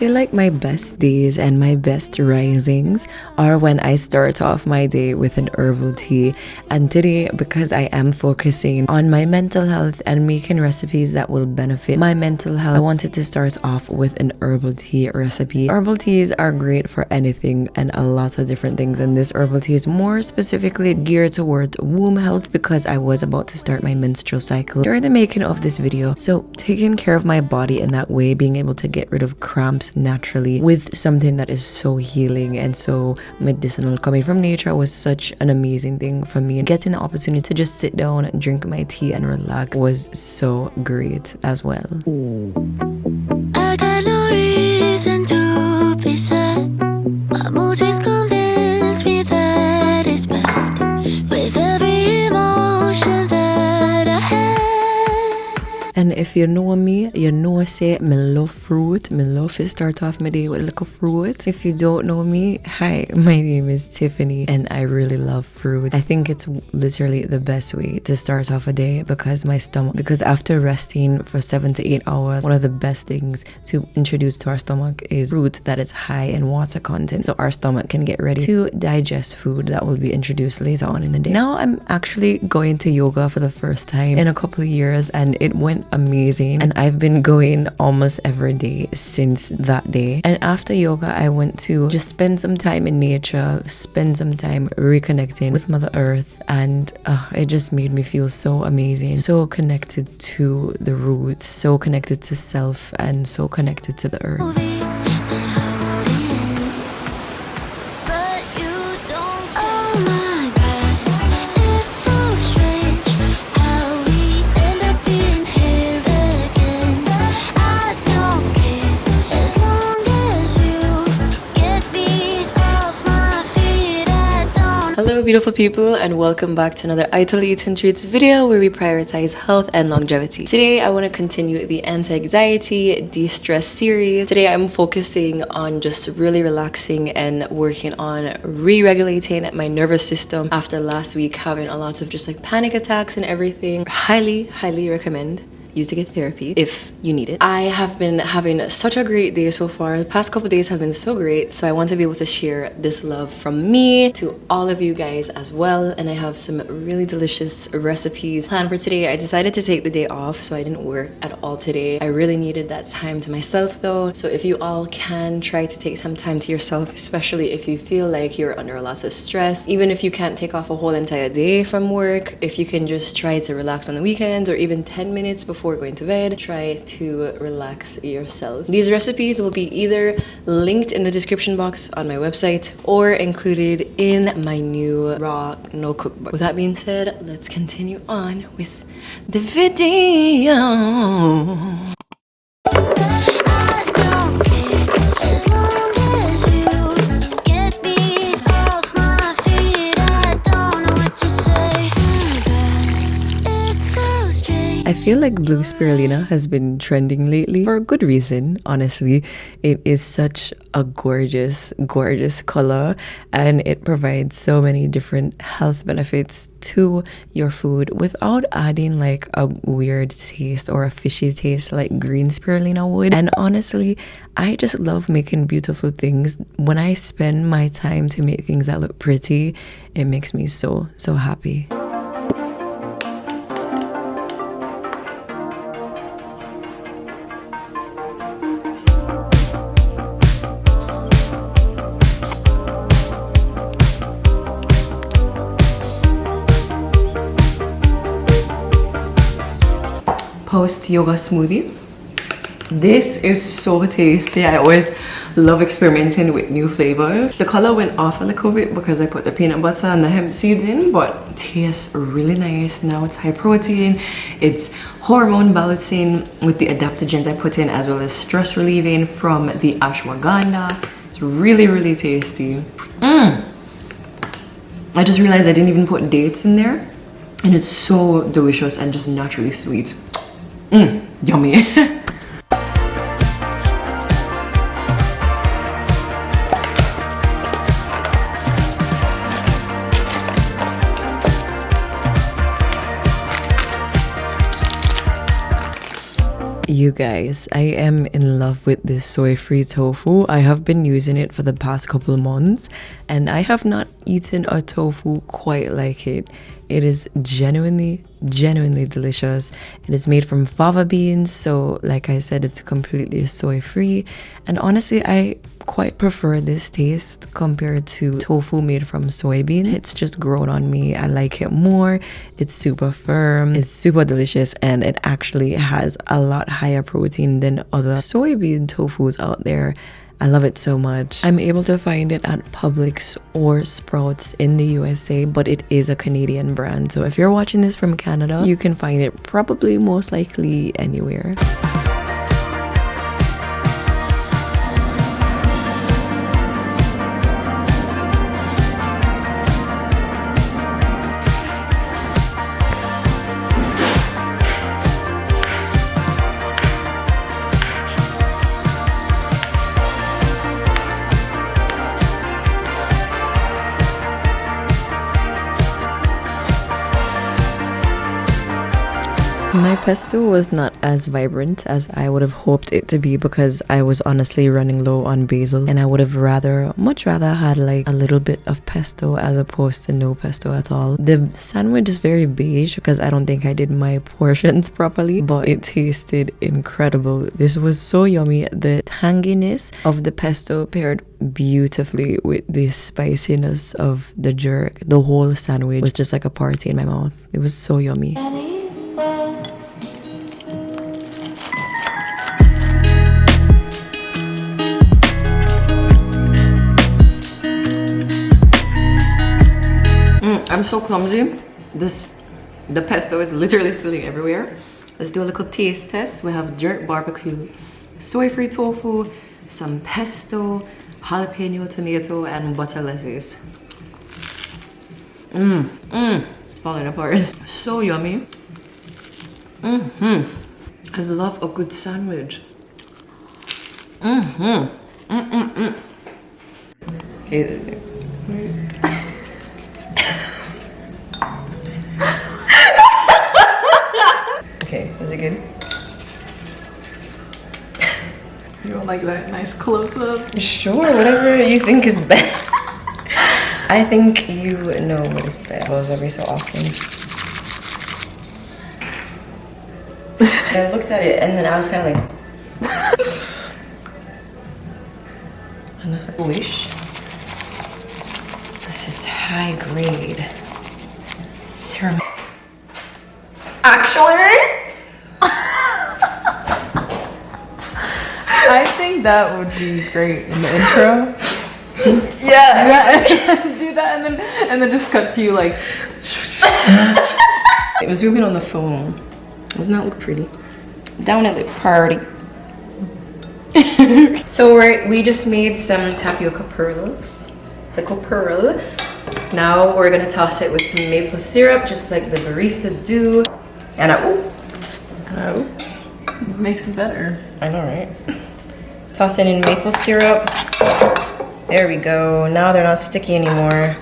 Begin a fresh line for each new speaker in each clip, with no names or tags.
feel like my best days and my best risings are when I start off my day with an herbal tea. And today, because I am focusing on my mental health and making recipes that will benefit my mental health, I wanted to start off with an herbal tea recipe. Herbal teas are great for anything and a lot of different things, and this herbal tea is more specifically geared towards womb health because I was about to start my menstrual cycle during the making of this video. So taking care of my body in that way, being able to get rid of cramps naturally with something that is so healing and so medicinal coming from nature was such an amazing thing for me. And getting the opportunity to just sit down and drink my tea and relax was so great as well.
I got no reason to be sad. My mood is convinced me that it's bad. With every emotion that I had.
And if you know me, you know I say me love fruit. Me love to start off my day with a little fruit. If you don't know me, hi, my name is Tiffany and I really love fruit. I think it's literally the best way to start off a day because after resting for 7 to 8 hours, one of the best things to introduce to our stomach is fruit that is high in water content. So our stomach can get ready to digest food that will be introduced later on in the day. Now I'm actually going to yoga for the first time in a couple of years and it went amazing, and I've been going almost every day since that day. And after yoga I went to just spend some time in nature, spend some time reconnecting with Mother Earth, and it just made me feel so amazing, so connected to the roots, so connected to self, and so connected to the earth. Hello beautiful people, and welcome back to another Idle Eating Treats video where we prioritize health and longevity. Today I want to continue the anti-anxiety de-stress series. Today I'm focusing on just really relaxing and working on re-regulating my nervous system after last week having a lot of just like panic attacks and everything. Highly recommend you to get therapy if you need it. I have been having such a great day so far. The past couple days have been so great, so I want to be able to share this love from me to all of you guys as well. And I have some really delicious recipes planned for today. I decided to take the day off, so I didn't work at all today. I really needed that time to myself though, so if you all can try to take some time to yourself, especially if you feel like you're under a lot of stress. Even if you can't take off a whole entire day from work, if you can just try to relax on the weekends or even 10 minutes before going to bed, try to relax yourself. These recipes will be either linked in the description box on my website or included in my new raw no cookbook. With that being said, let's continue on with the video. I feel like blue spirulina has been trending lately for a good reason, honestly. It is such a gorgeous color, and it provides so many different health benefits to your food without adding like a weird taste or a fishy taste like green spirulina would. And honestly, I just love making beautiful things. When I spend my time to make things that look pretty, it makes me so happy. Post yoga smoothie. This is so tasty. I always love experimenting with new flavors. The color went off a little bit because I put the peanut butter and the hemp seeds in, but tastes really nice. Now it's high protein, it's hormone balancing with the adaptogens I put in, as well as stress relieving from the ashwagandha. It's really tasty. I just realized I didn't even put dates in there, and it's so delicious and just naturally sweet. Yummy. You guys, I am in love with this soy-free tofu. I have been using it for the past couple months and I have not eaten a tofu quite like it. It is genuinely delicious. It is made from fava beans, so like I said, it's completely soy-free, and honestly I quite prefer this taste compared to tofu made from soybean. It's just grown on me. I like it more. It's super firm, it's super delicious, and it actually has a lot higher protein than other soybean tofus out there. I love it so much. I'm able to find it at Publix or Sprouts in the USA, but it is a Canadian brand. So if you're watching this from Canada, you can find it probably most likely anywhere. My pesto was not as vibrant as I would have hoped it to be because I was honestly running low on basil, and I would have much rather had like a little bit of pesto as opposed to no pesto at all. The sandwich is very beige because I don't think I did my portions properly, but it tasted incredible. This was so yummy. The tanginess of the pesto paired beautifully with the spiciness of the jerk. The whole sandwich was just like a party in my mouth. It was so yummy. I'm so clumsy. The pesto is literally spilling everywhere. Let's do a little taste test. We have jerk barbecue, soy-free tofu, some pesto, jalapeno tomato, and butter lettuce. It's falling apart. So yummy. I love a good sandwich. Okay. Okay, is it good?
You don't like that nice close-up?
Sure, whatever you think is best. I think you know what is best. Well, every so often. I looked at it and then I was kind of like... Wish. This is high grade serum. Actually?
I think that would be great in the intro.
Yeah.
Do that and then just cut to you like.
It was zooming on the phone. Doesn't that look pretty? Down at the party. So we just made some tapioca pearls. Little pearl. Now we're gonna toss it with some maple syrup, just like the baristas do. And
It makes it better.
I know, right? Toss it in maple syrup. There we go. Now they're not sticky anymore.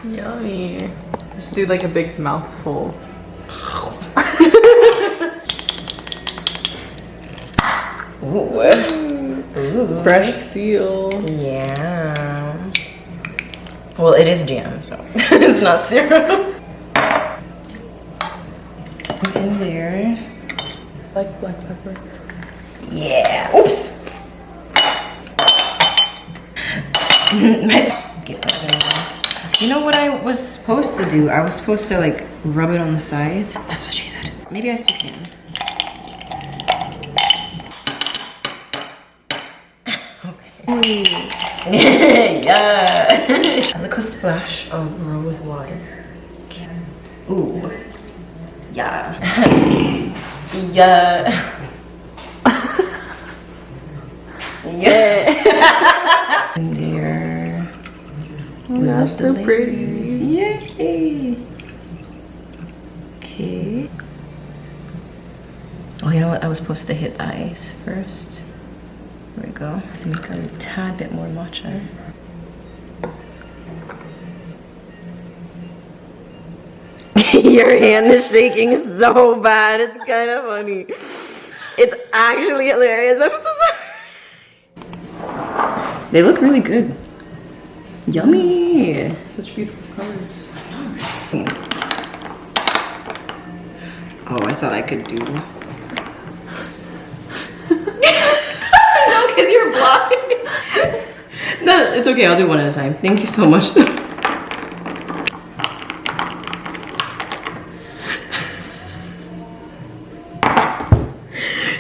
Yummy. Just do like a big mouthful.
Ooh.
Fresh seal.
Yeah. Well, it is jam, so it's not syrup. In there.
Like black pepper.
Yeah. Oops. Get that in there. You know what I was supposed to do? I was supposed to like rub it on the sides. That's what she said. Maybe I still can. Yeah. A little splash of rose water. Ooh. Yeah. Yeah. Yeah. And there.
Oh, that's so pretty.
Yay. Okay. Oh, you know what? I was supposed to hit ice first. There we go. To make a tad bit more matcha. Your hand is shaking so bad. It's kind of funny. It's actually hilarious. I'm so sorry. They look really good. Yummy.
Such beautiful colors.
Oh, I thought I could do. No, because you're blind. No, it's okay. I'll do one at a time. Thank you so much.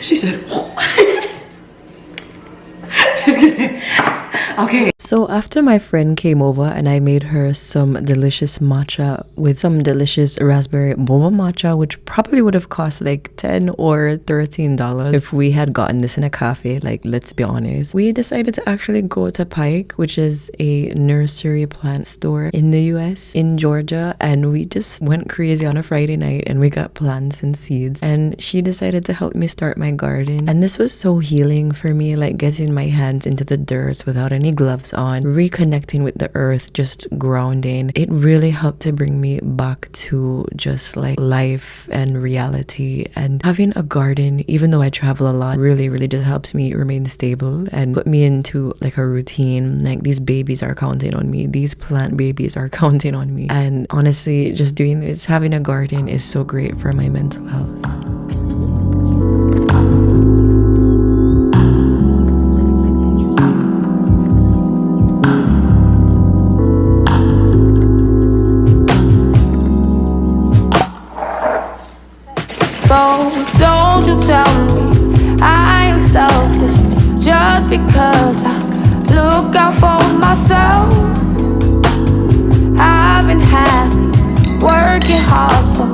She said, oh. Okay. So after my friend came over and I made her some delicious matcha with some delicious raspberry boba matcha, which probably would have cost like $10 or $13 if we had gotten this in a cafe, like, let's be honest. We decided to actually go to Pike, which is a nursery plant store in the US, in Georgia, and we just went crazy on a Friday night and we got plants and seeds, and she decided to help me start my garden. And this was so healing for me, like getting my hands into the dirt without any gloves on, reconnecting with the earth, just grounding. It really helped to bring me back to just like life and reality. And having a garden, even though I travel a lot, really just helps me remain stable and put me into like a routine. Like, these babies are counting on me, these plant babies are counting on me. And honestly, just doing this, having a garden, is so great for my mental health.
So don't you tell me I am selfish just because I look out for myself. I've been happy, working hard, so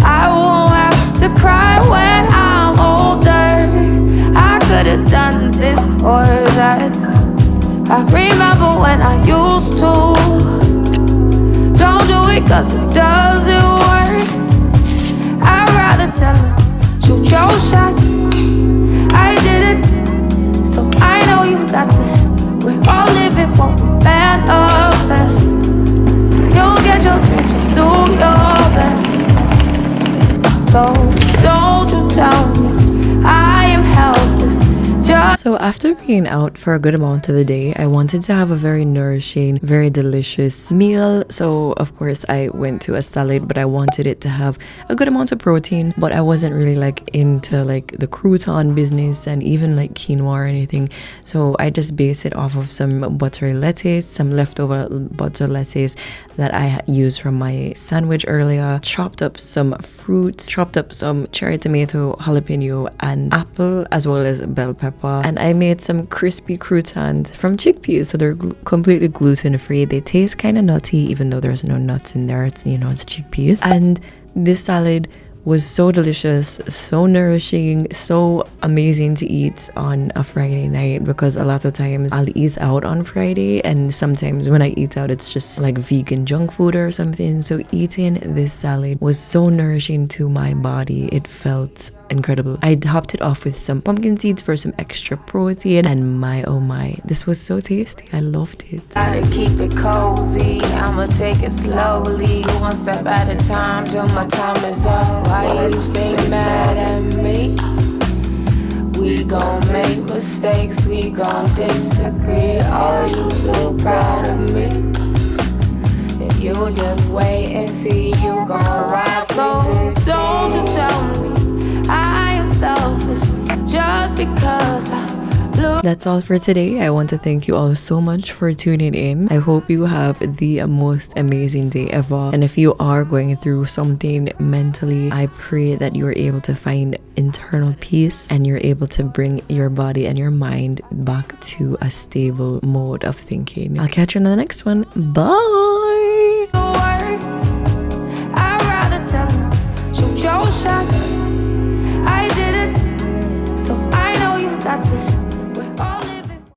I won't have to cry when I'm older. I could have done this or that. I remember when I used to. Don't do it 'cause it doesn't work. I'd rather tell her, shoot your shots. I did it, so I know you got this. We're all living, won't manifest. You'll get your dreams, just do your best. So don't you tell me I am helpless.
So after being out for a good amount of the day, I wanted to have a very nourishing, very delicious meal. So of course I went to a salad, but I wanted it to have a good amount of protein, but I wasn't really like into like the crouton business and even like quinoa or anything. So I just based it off of some buttery lettuce, some leftover butter lettuce that I had used from my sandwich earlier, chopped up some fruits, chopped up some cherry tomato, jalapeno and apple, as well as bell pepper. And I made some crispy croutons from chickpeas, so they're completely gluten-free. They taste kind of nutty, even though there's no nuts in there. It's, you know, it's chickpeas. And this salad was so delicious, so nourishing, so amazing to eat on a Friday night, because a lot of times I'll eat out on Friday, and sometimes when I eat out it's just like vegan junk food or something. So eating this salad was so nourishing to my body. It felt incredible. I topped it off with some pumpkin seeds for some extra protein, and my oh my, this was so tasty. I loved it.
Gotta keep it cozy, I'ma take it slowly, one step at a time till my time is up. Why you stay mad at me? We gon' make mistakes, we gon' disagree. Are you so proud of me? If you just wait and see, you gon' ride. So don't you tell me I am selfish just because I look.
That's all for today. I want to thank you all so much for tuning in. I hope you have the most amazing day ever. And if you are going through something mentally, I pray that you are able to find internal peace and you're able to bring your body and your mind back to a stable mode of thinking. I'll catch you on the next one. Bye!
I'd rather tell her, shoot your shots. I did it, so I know you got this.